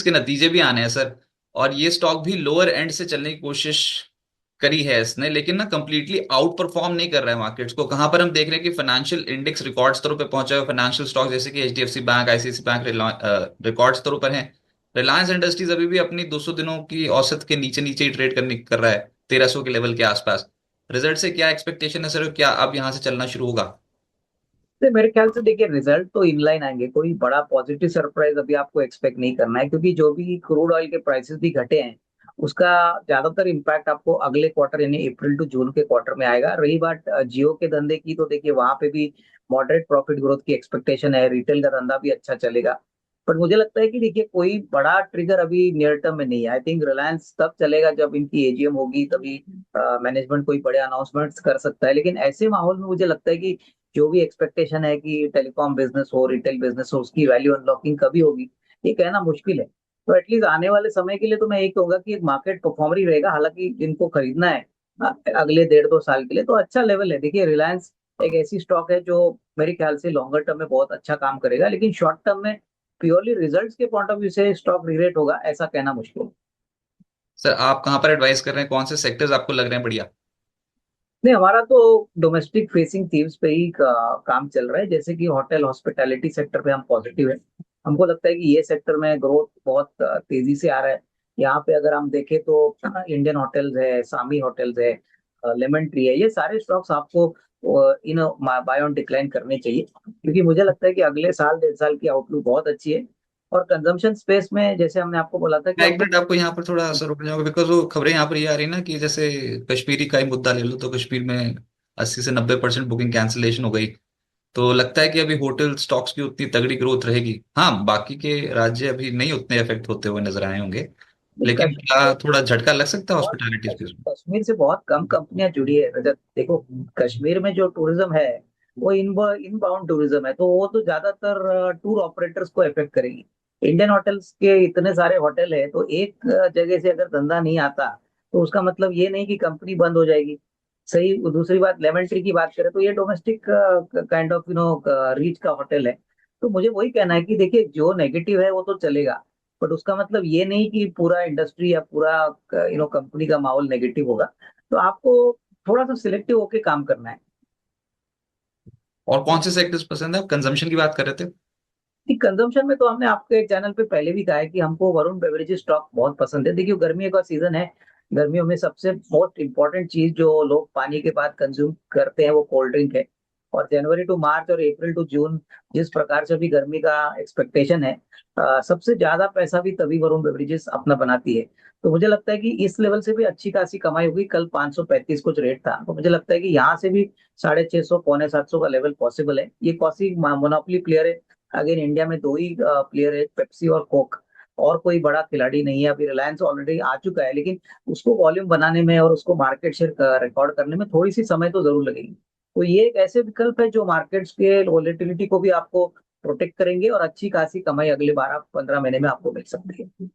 इसके नतीजे भी आने हैं सर। और ये स्टॉक भी लोअर एंड से चलने की कोशिश करी है इसने, लेकिन ना कंप्लीटली आउट परफॉर्म नहीं कर रहा है मार्केट्स को। कहां पर हम देख रहे हैं कि फाइनेंशियल इंडेक्स रिकॉर्ड स्तरों पर पहुंचा है, फाइनेंशियल स्टॉक जैसे कि HDFC bank, ICICI bank record स्तरों पर हैं। रिलायंस इंडस्ट्रीज अभी भी अपनी 200 दिनों की औसत के नीचे नीचे ही ट्रेड करने कर रहा है, 1300 के लेवल के आसपास। रिजल्ट से क्या एक्सपेक्टेशन है सर, क्या अब यहाँ से चलना शुरू होगा? तो मेरे ख्याल से देखिए रिजल्ट तो इनलाइन आएंगे, कोई बड़ा पॉजिटिव सरप्राइज अभी आपको एक्सपेक्ट नहीं करना है, क्योंकि जो भी क्रूड ऑयल के प्राइसेस भी घटे हैं उसका ज्यादातर इम्पैक्ट आपको अगले क्वार्टर यानी अप्रैल टू जून के क्वार्टर में आएगा। रही बात जियो के धंधे की, तो देखिए वहां पे भी मॉडरेट प्रॉफिट ग्रोथ की एक्सपेक्टेशन है, रिटेल का धंधा भी अच्छा चलेगा। पर मुझे लगता है कि देखिए कोई बड़ा ट्रिगर अभी नियर टर्म में नहीं है। आई थिंक रिलायंस तब चलेगा जब इनकी एजीएम होगी, तभी मैनेजमेंट कोई बड़े अनाउंसमेंट्स कर सकता है। लेकिन ऐसे माहौल में मुझे लगता है कि जो भी एक्सपेक्टेशन है कि टेलीकॉम बिजनेस हो, रिटेल बिजनेस हो, उसकी वैल्यू अनलॉकिंग कभी होगी ये कहना मुश्किल है। तो एटलीस्ट आने वाले समय के लिए तो मैं यही कहूंगा कि मार्केट परफॉर्मर ही रहेगा। हालांकि जिनको खरीदना है अगले 1.5-2 साल के लिए तो अच्छा लेवल है। देखिए रिलायंस एक ऐसी स्टॉक है जो मेरे ख्याल से लॉन्गर टर्म में बहुत अच्छा काम करेगा, लेकिन शॉर्ट टर्म में प्योरली रिजल्ट्स के पॉइंट ऑफ व्यू से स्टॉक रिरेट होगा ऐसा कहना मुश्किल है। सर आप कहाँ पर एडवाइस कर रहे हैं, कौन से सेक्टर्स आपको लग रहे हैं बढ़िया? नहीं, हमारा तो डोमेस्टिक फेसिंग थीम्स पे ही काम चल रहा है। जैसे कि होटल हॉस्पिटैलिटी सेक्टर पे हम पॉजिटिव है। हमको लगता है कि ये सेक्टर में ग्रोथ बहुत तेजी से आ रहा है। यहाँ पे अगर हम देखें तो इंडियन होटल्स है, सामी होटल्स है, लेमन ट्री है, ये सारे स्टॉक्स आपको इन बाय ऑन डिक्लाइन करने चाहिए, क्योंकि मुझे लगता है कि अगले साल 1.5 साल की आउटलुक बहुत अच्छी है। और कंजम्पशन स्पेस में जैसे हमने आपको बोला था कि मैं एक हमको मिनट आपको यहाँ पर थोड़ा सा रुक जाऊंगा, बिकॉज वो खबरें यहाँ पर ये आ रही है ना कि जैसे कश्मीरी का ही मुद्दा ले लो, तो कश्मीर में 80 से 90% बुकिंग कैंसिलेशन हो गई। तो लगता है कि अभी होटल स्टॉक्स की उतनी तगड़ी ग्रोथ रहेगी। हाँ, बाकी के राज्य अभी नहीं उतने इफेक्ट होते हुए नजर आए होंगे, लेकिन क्या थोड़ा झटका लग सकता है बहुत हॉस्पिटैलिटी स्पेस में? कश्मीर से बहुत कम कंपनियां जुड़ी है रजत। देखो कश्मीर में जो टूरिज्म है वो इनबाउंड टूरिज्म है, तो वो तो ज्यादातर टूर ऑपरेटर्स को इफेक्ट करेगी। इंडियन होटल्स के इतने सारे होटल है, तो एक जगह से अगर धंधा नहीं आता तो उसका मतलब ये नहीं कि कंपनी बंद हो जाएगी। सही। दूसरी बात, लेमन ट्री की बात करें तो ये डोमेस्टिक काइंड ऑफ रीच का होटल है। तो मुझे वही कहना है कि देखिए जो नेगेटिव है वो तो चलेगा, बट उसका मतलब ये नहीं कि पूरा इंडस्ट्री या पूरा कंपनी का माहौल नेगेटिव होगा। तो आपको थोड़ा सा सिलेक्टिव होके काम करना है। और कौन से सेक्टर्स पसंद है? आप कंजम्पशन की बात कर रहे थे। कंजम्पशन में तो हमने आपके चैनल पे पहले भी कहा है कि हमको वरुण बेवरेजेस स्टॉक बहुत पसंद है। देखिए गर्मियों का सीजन है, गर्मियों में सबसे मोस्ट इंपॉर्टेंट चीज जो लोग पानी के बाद कंज्यूम करते हैं वो कोल्ड ड्रिंक है। और जनवरी टू मार्च और अप्रैल टू जून जिस प्रकार से भी गर्मी का एक्सपेक्टेशन है, सबसे ज्यादा पैसा भी तभी वरुण बेवरेजेस अपना बनाती है। तो मुझे लगता है कि इस लेवल से भी अच्छी खासी कमाई होगी। कल 535 कुछ रेट था, तो मुझे लगता है कि यहाँ से भी 650 650 का लेवल पॉसिबल है। ये कौन मोनोपोली प्लेयर है? अगेन इंडिया में दो ही प्लेयर है, पेप्सी और कोक। और कोई बड़ा खिलाड़ी नहीं है। अभी रिलायंस ऑलरेडी आ चुका है, लेकिन उसको वॉल्यूम बनाने में और उसको मार्केट शेयर रिकॉर्ड करने में थोड़ी सी समय तो जरूर लगेगी। तो ये एक ऐसे विकल्प है जो मार्केट्स के वोलेटिलिटी को भी आपको प्रोटेक्ट करेंगे और अच्छी खासी कमाई अगले 12-15 महीने में आपको मिल सकती है।